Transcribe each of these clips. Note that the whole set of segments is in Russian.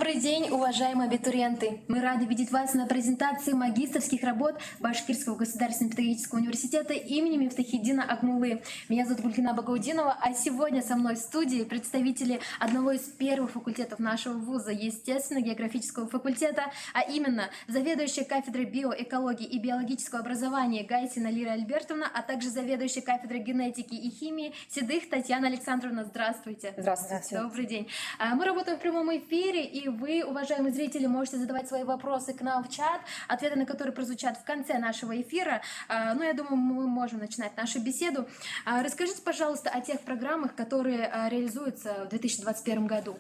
Добрый день, уважаемые абитуриенты! Мы рады видеть вас на презентации магистерских работ Башкирского государственного педагогического университета имени Мифтахиддина Акмуллы. Меня зовут Гулькина Багаудинова, а сегодня со мной в студии представители одного из первых факультетов нашего вуза, естественно-географического факультета, а именно заведующая кафедрой биоэкологии и биологического образования Гайсина Лира Альбертовна, а также заведующая кафедрой генетики и химии Седых Татьяна Александровна. Здравствуйте! Здравствуйте! Добрый день! Мы работаем в прямом эфире, и вы, уважаемые зрители, можете задавать свои вопросы к нам в чат, ответы на которые прозвучат в конце нашего эфира. Ну, я думаю, мы можем начинать нашу беседу. Расскажите, пожалуйста, о тех программах, которые реализуются в 2021 году.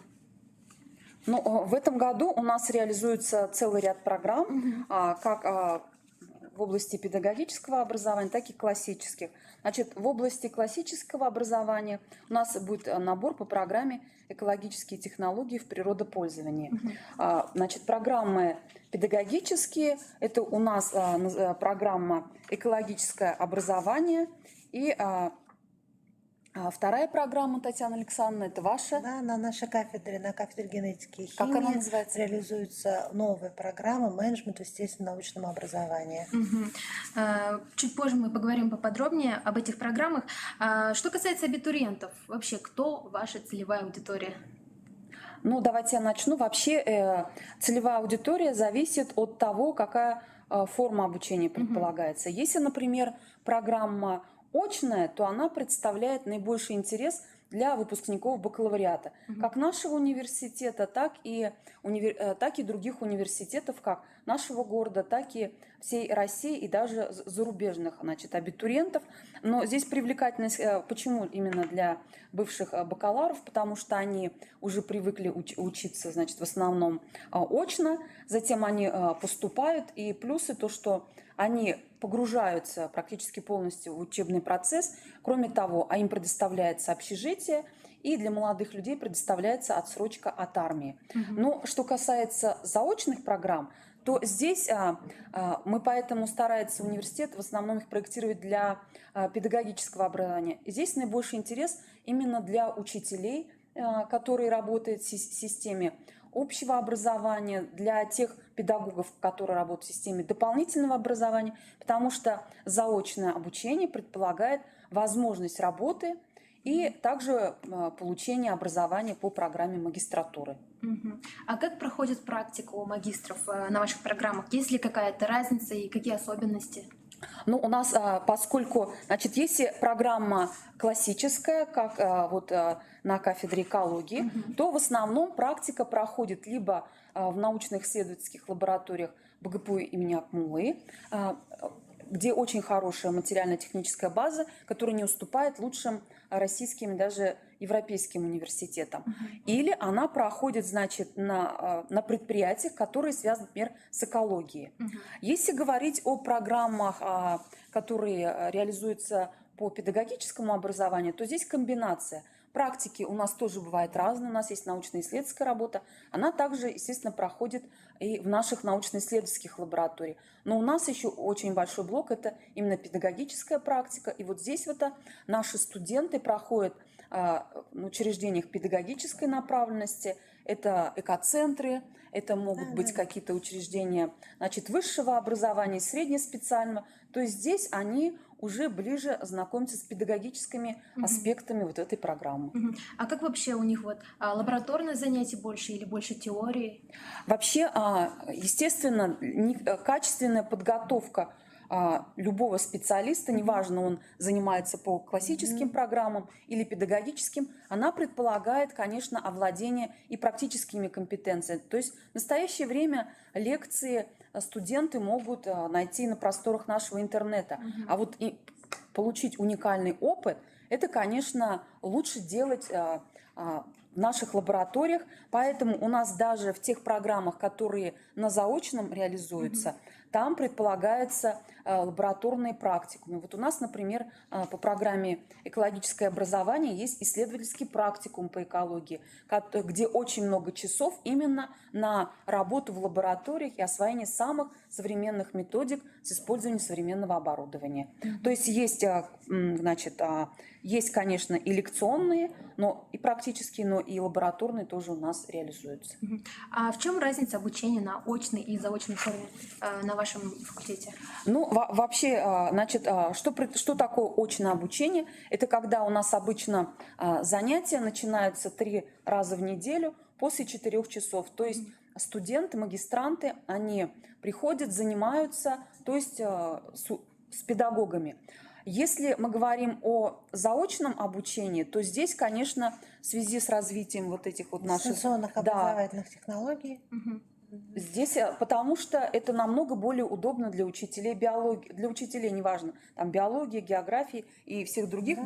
Ну, в этом году у нас реализуется целый ряд программ, как в области педагогического образования, так и классических. Значит, в области классического образования у нас будет набор по программе «Экологические технологии в природопользовании». Значит, программы педагогические – это у нас программа «Экологическое образование» и вторая программа, Татьяна Александровна, это ваша? Да, на нашей кафедре, на кафедре генетики и химии. Как она называется? Реализуется новая программа менеджмента естественно-научного образования. Чуть позже мы поговорим поподробнее об этих программах. Что касается абитуриентов, вообще, кто ваша целевая аудитория? Ну, давайте я начну. Вообще, целевая аудитория зависит от того, какая форма обучения предполагается. Если, например, программа очная, то она представляет наибольший интерес для выпускников бакалавриата, как нашего университета, так и других университетов, как нашего города, так и всей России и даже зарубежных, значит, абитуриентов. Но здесь привлекательность, почему именно для бывших бакалавров, потому что они уже привыкли учиться, значит, в основном очно, затем они поступают, и плюсы то, что они погружаются практически полностью в учебный процесс. Кроме того, им предоставляется общежитие, и для молодых людей предоставляется отсрочка от армии. Но что касается заочных программ, то здесь мы поэтому старается университет в основном их проектировать для педагогического образования. И здесь наибольший интерес именно для учителей, которые работают в системе общего образования, для тех педагогов, которые работают в системе дополнительного образования, потому что заочное обучение предполагает возможность работы и также получение образования по программе магистратуры. А как проходит практика у магистров на ваших программах? Есть ли какая-то разница и какие особенности? Ну, у нас, поскольку, значит, если программа классическая, как вот на кафедре экологии, то в основном практика проходит либо в научных исследовательских лабораториях БГПУ имени Акмуллы, где очень хорошая материально-техническая база, которая не уступает лучшим российским и даже европейским университетам. Или она проходит, значит, на предприятиях, которые связаны, например, с экологией. Если говорить о программах, которые реализуются по педагогическому образованию, то здесь комбинация. Практики у нас тоже бывают разные. У нас есть научно-исследовательская работа. Она также, естественно, проходит и в наших научно-исследовательских лабораториях. Но у нас еще очень большой блок – это именно педагогическая практика. И вот здесь вот наши студенты проходят в учреждениях педагогической направленности. Это экоцентры, это могут быть какие-то учреждения, значит, высшего образования, среднеспециального. То есть здесь они уже ближе знакомиться с педагогическими аспектами вот этой программы. А как вообще у них вот лабораторные занятия больше или больше теории? Вообще, естественно, качественная подготовка любого специалиста, неважно, он занимается по классическим программам или педагогическим, она предполагает, конечно, овладение и практическими компетенциями. То есть в настоящее время лекции студенты могут найти на просторах нашего интернета. А вот и получить уникальный опыт, это, конечно, лучше делать в наших лабораториях. Поэтому у нас даже в тех программах, которые на заочном реализуются, там предполагается лабораторные практикумы. Вот у нас, например, по программе «Экологическое образование» есть исследовательский практикум по экологии, где очень много часов именно на работу в лабораториях и освоение самых современных методик с использованием современного оборудования. То есть есть, значит, есть, конечно, и лекционные, но и практические, но и лабораторные тоже у нас реализуются. А в чем разница обучения на очной и заочной форме на вашем факультете? Ну, вообще, значит, что такое очное обучение? Это когда у нас обычно занятия начинаются 3 раза в неделю после 4 часов. То есть студенты, магистранты, они приходят, занимаются, то есть с педагогами. Если мы говорим о заочном обучении, то здесь, конечно, в связи с развитием вот этих вот наших... Дистанционных образовательных технологий. Здесь, потому что это намного более удобно для учителей биологии, для учителей, неважно, там биологии, географии и всех других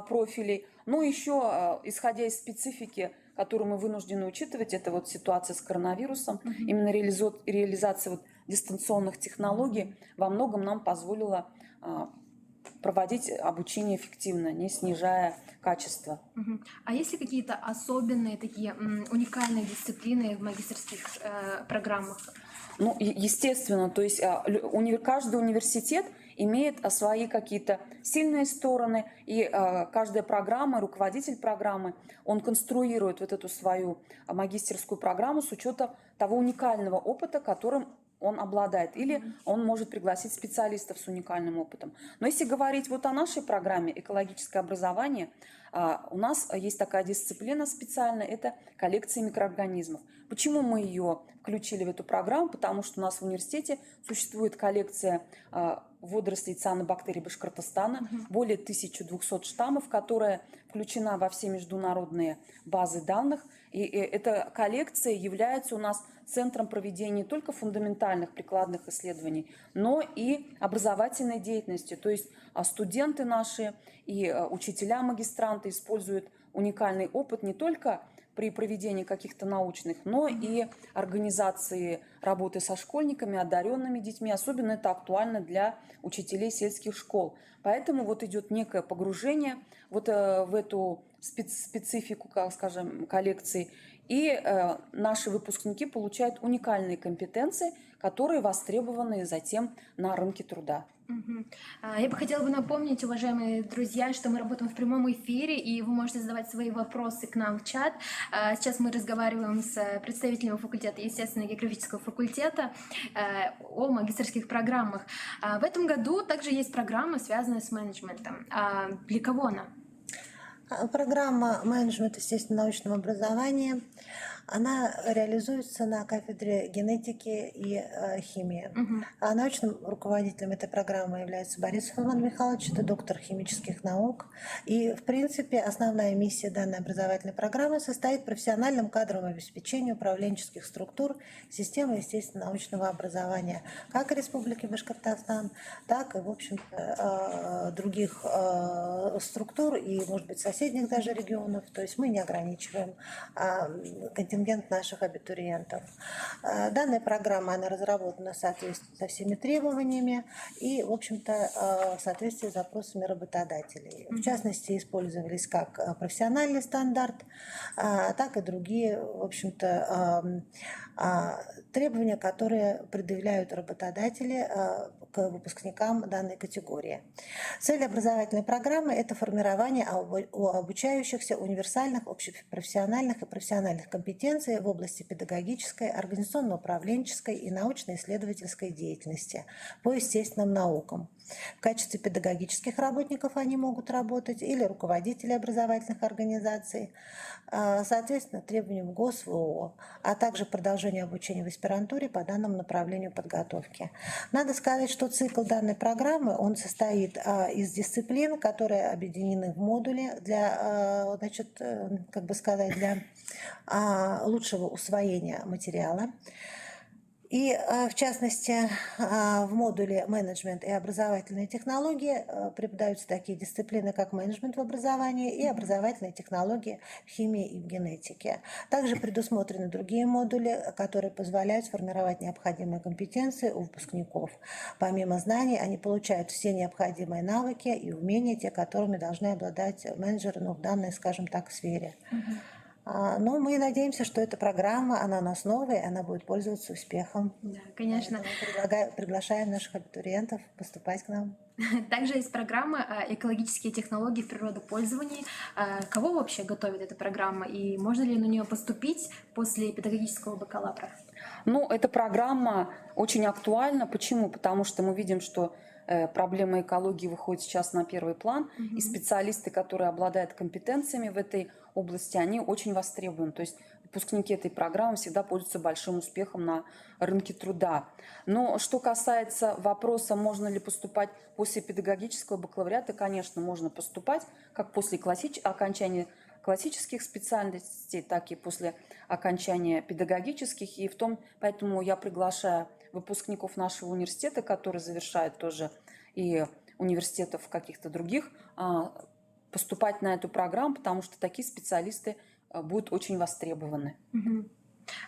профилей. Но еще, исходя из специфики, которую мы вынуждены учитывать, это вот ситуация с коронавирусом, именно реализация вот дистанционных технологий во многом нам позволила проводить обучение эффективно, не снижая качество. А есть ли какие-то особенные такие уникальные дисциплины в магистерских программах? Ну, естественно, то есть каждый университет имеет свои какие-то сильные стороны, и каждая программа, руководитель программы, он конструирует вот эту свою магистерскую программу с учетом того уникального опыта, которым он обладает, или он может пригласить специалистов с уникальным опытом. Но если говорить вот о нашей программе «Экологическое образование», у нас есть такая дисциплина специальная, это коллекция микроорганизмов. Почему мы ее включили в эту программу? Потому что у нас в университете существует коллекция водорослей цианобактерий Башкортостана, более 1200 штаммов, которая включена во все международные базы данных. И эта коллекция является у нас центром проведения не только фундаментальных прикладных исследований, но и образовательной деятельности. То есть студенты наши и учителя, магистранты используют уникальный опыт не только при проведении каких-то научных, но и организации работы со школьниками, одаренными детьми. Особенно это актуально для учителей сельских школ. Поэтому вот идет некое погружение вот в эту специфику, как скажем, коллекции. И наши выпускники получают уникальные компетенции, которые востребованы затем на рынке труда. Я бы хотела напомнить, уважаемые друзья, что мы работаем в прямом эфире, и вы можете задавать свои вопросы к нам в чат. Сейчас мы разговариваем с представителем факультета естественно-географического факультета о магистерских программах. В этом году также есть программа, связанная с менеджментом. Для кого она? Программа менеджмента естественно-научного образования, она реализуется на кафедре генетики и химии. А научным руководителем этой программы является Борисов Иван Михайлович, это доктор химических наук. И, в принципе, основная миссия данной образовательной программы состоит в профессиональном кадровом обеспечении управленческих структур системы естественно-научного образования как Республики Башкортостан, так и, в общем-то, других структур и, может быть, соседних даже регионов. То есть мы не ограничиваем контингент наших абитуриентов. Данная программа, она разработана в соответствии со всеми требованиями и, в общем-то, в соответствии с запросами работодателей. В частности, использовались как профессиональный стандарт, так и другие, в общем-то, требования, которые предъявляют работодатели к выпускникам данной категории. Цель образовательной программы – это формирование у обучающихся универсальных общепрофессиональных и профессиональных компетенций в области педагогической, организационно-управленческой и научно-исследовательской деятельности по естественным наукам. В качестве педагогических работников они могут работать или руководители образовательных организаций, соответственно, требованиям ГосВО, а также продолжение обучения в аспирантуре по данному направлению подготовки. Надо сказать, что цикл данной программы, он состоит из дисциплин, которые объединены в модули для, значит, как бы сказать, для лучшего усвоения материала. И, в частности, в модуле «Менеджмент и образовательные технологии» преподаются такие дисциплины, как менеджмент в образовании и образовательные технологии в химии и в генетике. Также предусмотрены другие модули, которые позволяют сформировать необходимые компетенции у выпускников. Помимо знаний, они получают все необходимые навыки и умения, те, которыми должны обладать менеджеры, в данной, скажем так, сфере. Но мы надеемся, что эта программа, она у нас новая, она будет пользоваться успехом. Да, конечно. Приглашаем наших абитуриентов поступать к нам. Также есть программа «Экологические технологии в природопользовании». Кого вообще готовит эта программа и можно ли на нее поступить после педагогического бакалавра? Ну, эта программа очень актуальна. Почему? Потому что мы видим, что проблема экологии выходит сейчас на первый план, и специалисты, которые обладают компетенциями в этой области, они очень востребованы. То есть выпускники этой программы всегда пользуются большим успехом на рынке труда. Но что касается вопроса, можно ли поступать после педагогического бакалавриата, конечно, можно поступать, как после окончания классических специальностей, так и после окончания педагогических. И поэтому я приглашаю выпускников нашего университета, которые завершают тоже и университетов каких-то других, поступать на эту программу, потому что такие специалисты будут очень востребованы.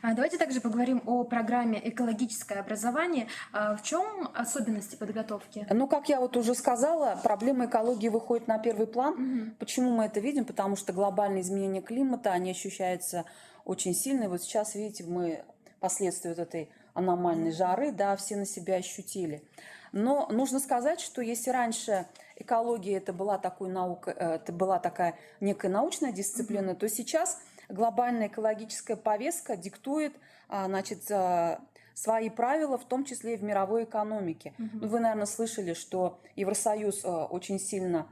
Давайте также поговорим о программе «Экологическое образование». В чем особенности подготовки? Ну, как я вот уже сказала, проблема экологии выходит на первый план. Почему мы это видим? Потому что глобальные изменения климата, они ощущаются очень сильно. И вот сейчас, видите, мы последствия вот этой аномальной жары, да, все на себя ощутили. Но нужно сказать, что если раньше экология это была такой наукой, это была такая некая научная дисциплина, то сейчас глобальная экологическая повестка диктует, значит, свои правила, в том числе и в мировой экономике. Ну, вы, наверное, слышали, что Евросоюз очень сильно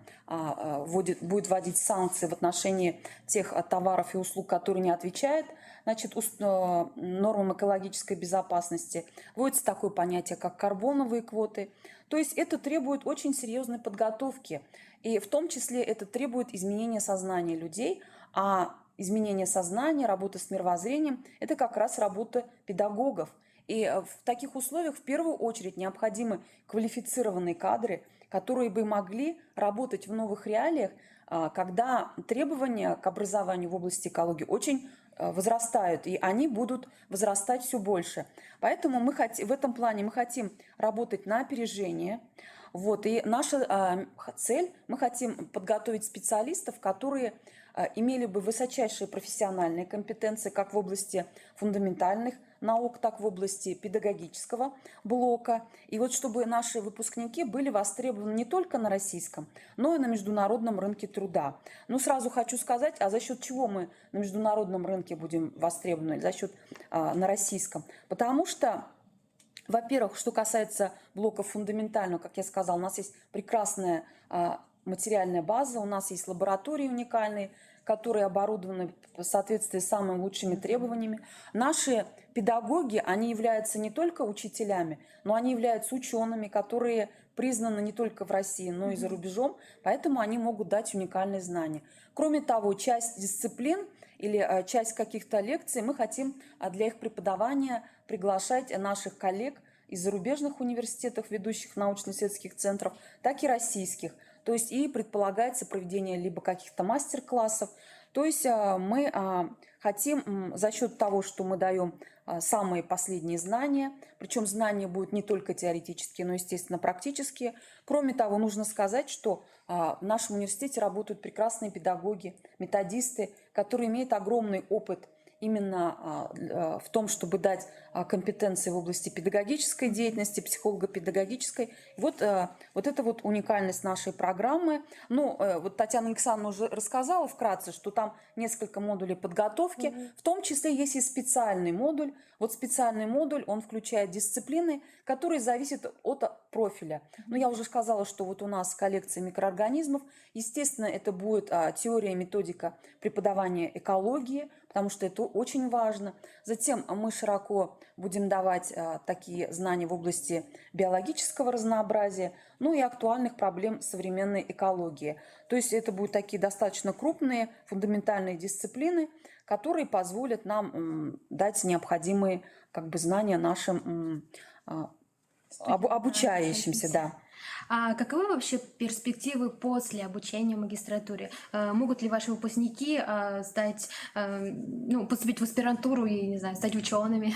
будет вводить санкции в отношении тех товаров и услуг, которые не отвечают, значит, нормам экологической безопасности. Вводится такое понятие, как карбоновые квоты. То есть это требует очень серьезной подготовки. И в том числе это требует изменения сознания людей, а изменение сознания, работа с мировоззрением – это как раз работа педагогов. И в таких условиях в первую очередь необходимы квалифицированные кадры, которые бы могли работать в новых реалиях, когда требования к образованию в области экологии очень возрастают, и они будут возрастать все больше. Поэтому в этом плане мы хотим работать на опережение. Вот, и наша цель, мы хотим подготовить специалистов, которые имели бы высочайшие профессиональные компетенции как в области фундаментальных наук, так и в области педагогического блока. И вот чтобы наши выпускники были востребованы не только на российском, но и на международном рынке труда. Но сразу хочу сказать, а за счет чего мы на международном рынке будем востребованы, за счет на российском? Потому что, во-первых, что касается блока фундаментального, как я сказала, у нас есть прекрасная материальная база, у нас есть лаборатории уникальные, которые оборудованы в соответствии с самыми лучшими требованиями. Наши педагоги, они являются не только учителями, но они являются учеными, которые признаны не только в России, но и за рубежом, поэтому они могут дать уникальные знания. Кроме того, часть дисциплин или часть каких-то лекций мы хотим для их преподавания приглашать наших коллег из зарубежных университетов, ведущих научно-исследовательских центров, так и российских. То есть и предполагается проведение либо каких-то мастер-классов. То есть мы хотим за счет того, что мы даем самые последние знания, причем знания будут не только теоретические, но, естественно, практические. Кроме того, нужно сказать, что в нашем университете работают прекрасные педагоги, методисты, которые имеют огромный опыт именно в том, чтобы дать компетенции в области педагогической деятельности, психолого-педагогической. Вот это вот уникальность нашей программы. Ну, вот Татьяна Александровна уже рассказала вкратце, что там несколько модулей подготовки, в том числе есть и специальный модуль. Вот специальный модуль, он включает дисциплины, которые зависят от профиля. Но я уже сказала, что вот у нас коллекция микроорганизмов. Естественно, это будет теория и методика преподавания экологии, потому что это очень важно. Затем мы широко будем давать такие знания в области биологического разнообразия, ну и актуальных проблем современной экологии. То есть это будут такие достаточно крупные фундаментальные дисциплины, которые позволят нам дать необходимые знания нашим обучающимся. Да. А каковы вообще перспективы после обучения в магистратуре? Могут ли ваши выпускники поступить в аспирантуру и, не знаю, стать учеными?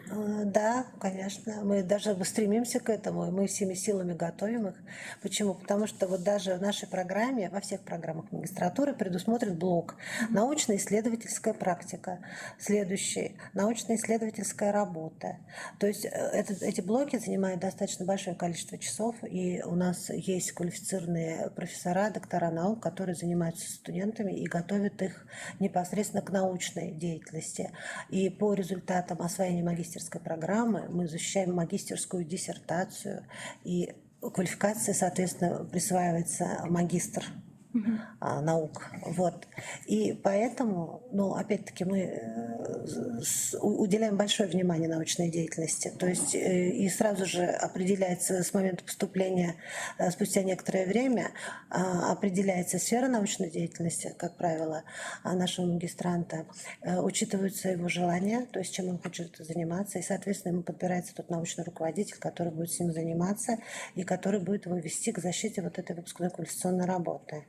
Да, конечно. Мы даже стремимся к этому, и мы всеми силами готовим их. Почему? Потому что вот даже в нашей программе, во всех программах магистратуры предусмотрен блок «Научно-исследовательская практика». Следующий – «Научно-исследовательская работа». То есть эти блоки занимают достаточно большое количество часов, и у нас есть квалифицированные профессора, доктора наук, которые занимаются студентами и готовят их непосредственно к научной деятельности. И по результатам освоения магистерской программы мы защищаем магистерскую диссертацию, и квалификация, соответственно, присваивается магистр наук. Вот. И поэтому, ну, опять-таки, мы уделяем большое внимание научной деятельности. То есть и сразу же определяется с момента поступления, спустя некоторое время, определяется сфера научной деятельности, как правило, нашего магистранта, учитываются его желания, то есть чем он хочет заниматься, и, соответственно, ему подбирается тот научный руководитель, который будет с ним заниматься и который будет его вести к защите вот этой выпускной квалификационной работы.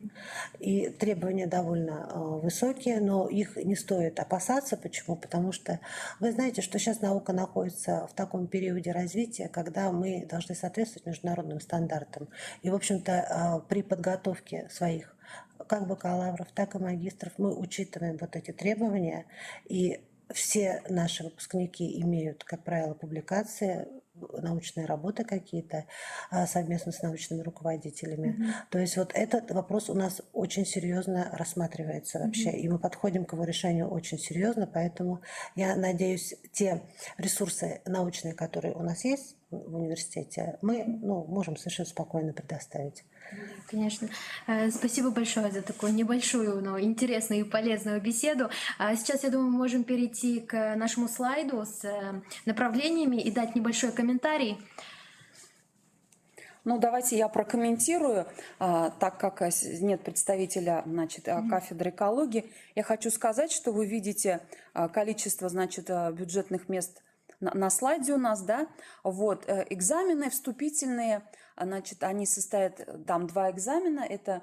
И требования довольно высокие, но их не стоит опасаться. Почему? Потому что вы знаете, что сейчас наука находится в таком периоде развития, когда мы должны соответствовать международным стандартам. И, в общем-то, при подготовке своих как бакалавров, так и магистров мы учитываем вот эти требования, и все наши выпускники имеют, как правило, публикации, научные работы какие-то совместно с научными руководителями. То есть вот этот вопрос у нас очень серьезно рассматривается вообще, и мы подходим к его решению очень серьезно, поэтому я надеюсь, те ресурсы научные, которые у нас есть в университете, мы можем совершенно спокойно предоставить. Конечно. Спасибо большое за такую небольшую, но интересную и полезную беседу. Сейчас, я думаю, мы можем перейти к нашему слайду с направлениями и дать небольшой комментарий. Ну, давайте я прокомментирую, так как нет представителя, значит, кафедры экологии. Я хочу сказать, что вы видите количество, значит, бюджетных мест на слайде у нас, да. Вот, экзамены вступительные, значит, они состоят, там 2 экзамена. Это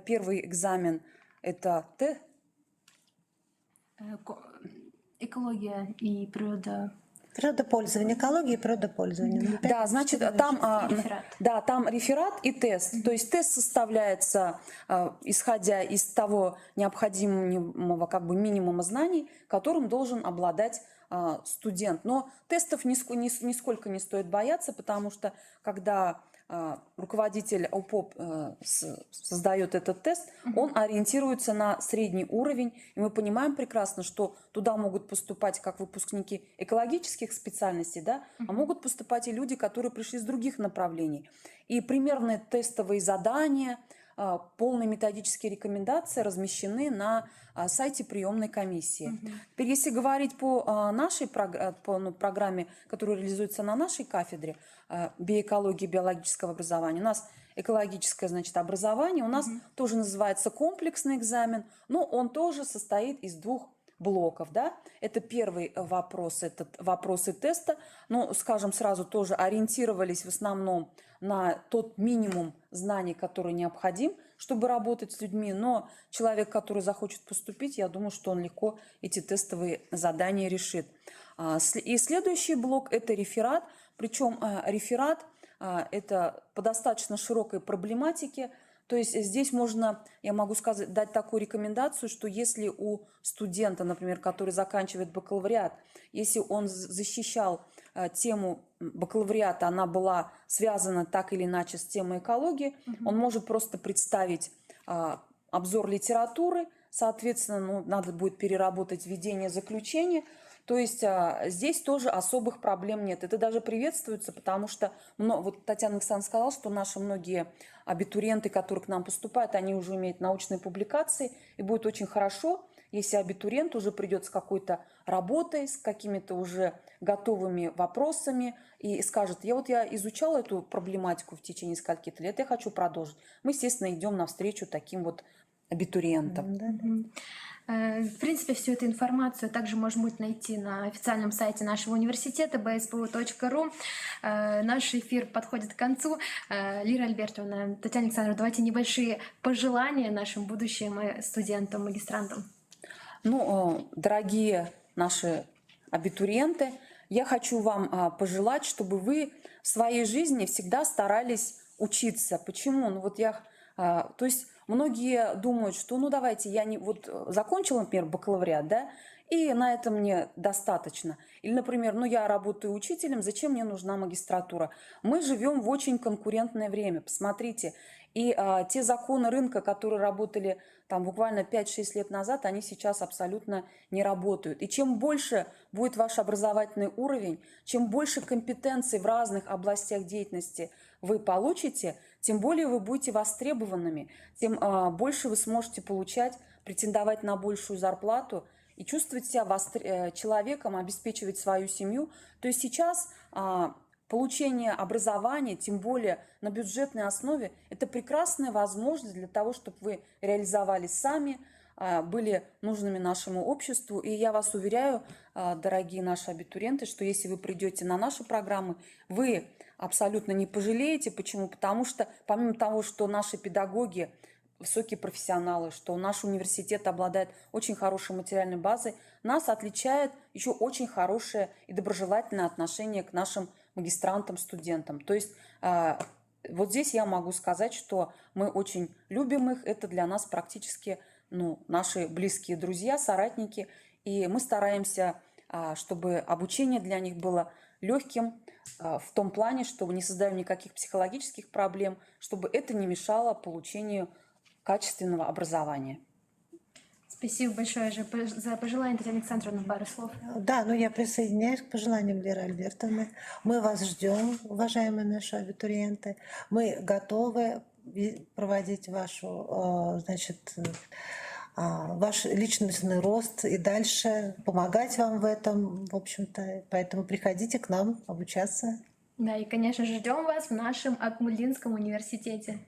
первый экзамен, это Экология и природа. Природопользование, экология и природопользование. Да, значит, там реферат и тест. То есть тест составляется, исходя из того необходимого как бы минимума знаний, которым должен обладать студент. Но тестов нисколько не стоит бояться, потому что когда руководитель УПОП создает этот тест, он ориентируется на средний уровень. И мы понимаем прекрасно, что туда могут поступать как выпускники экологических специальностей, да, а могут поступать и люди, которые пришли с других направлений. И примерные тестовые задания, полные методические рекомендации размещены на сайте приемной комиссии. Теперь, если говорить по нашей программе, которая реализуется на нашей кафедре биоэкологии и биологического образования, у нас экологическое, значит, образование, у нас тоже называется комплексный экзамен, но он тоже состоит из 2 блоков, да. Это первый вопрос, это вопросы теста, но, скажем сразу, тоже ориентировались в основном на тот минимум знаний, который необходим, чтобы работать с людьми. Но человек, который захочет поступить, я думаю, что он легко эти тестовые задания решит. И следующий блок – это реферат. Причем реферат – это по достаточно широкой проблематике. То есть здесь можно, я могу сказать, дать такую рекомендацию, что если у студента, например, который заканчивает бакалавриат, если он защищал тему бакалавриата, она была связана так или иначе с темой экологии, он может просто представить обзор литературы, соответственно, надо будет переработать введение заключения. То есть здесь тоже особых проблем нет. Это даже приветствуется, потому что вот Татьяна Александровна сказала, что наши многие абитуриенты, которые к нам поступают, они уже имеют научные публикации, и будет очень хорошо, если абитуриент уже придет с какой-то работой, с какими-то уже готовыми вопросами и скажет: я изучала эту проблематику в течение нескольких лет, я хочу продолжить. Мы, естественно, идем навстречу таким вот абитуриентам. В принципе, всю эту информацию также можно будет найти на официальном сайте нашего университета bspu.ru. Наш эфир подходит к концу. Лира Альбертовна, Татьяна Александровна, давайте небольшие пожелания нашим будущим студентам, магистрантам. Дорогие наши абитуриенты, я хочу вам пожелать, чтобы вы в своей жизни всегда старались учиться. Почему? Ну вот то есть многие думают, что ну давайте я не вот закончила, например, бакалавриат, да, и на этом мне достаточно. Или, например, ну я работаю учителем, зачем мне нужна магистратура? Мы живем в очень конкурентное время, посмотрите. И те законы рынка, которые работали там буквально 5-6 лет назад, они сейчас абсолютно не работают. И чем больше будет ваш образовательный уровень, чем больше компетенций в разных областях деятельности вы получите, тем более вы будете востребованными, тем больше вы сможете получать, претендовать на большую зарплату и чувствовать себя человеком, обеспечивать свою семью. То есть сейчас получение образования, тем более на бюджетной основе, это прекрасная возможность для того, чтобы вы реализовались сами, были нужными нашему обществу. И я вас уверяю, дорогие наши абитуриенты, что если вы придете на наши программы, вы абсолютно не пожалеете. Почему? Потому что помимо того, что наши педагоги высокие профессионалы, что наш университет обладает очень хорошей материальной базой, нас отличает еще очень хорошее и доброжелательное отношение к нашим магистрантам, студентам. То есть вот здесь я могу сказать, что мы очень любим их, это для нас практически наши близкие друзья, соратники, и мы стараемся, чтобы обучение для них было легким, в том плане, что не создаем никаких психологических проблем, чтобы это не мешало получению качественного образования. Спасибо большое за пожелание, Татьяна Александровна, пару слов. Да, я присоединяюсь к пожеланиям Леры Альбертовны. Мы вас ждем, уважаемые наши абитуриенты. Мы готовы проводить ваш личностный рост и дальше помогать вам в этом, в общем-то. Поэтому приходите к нам обучаться. Да, и, конечно же, ждем вас в нашем Акмулинском университете.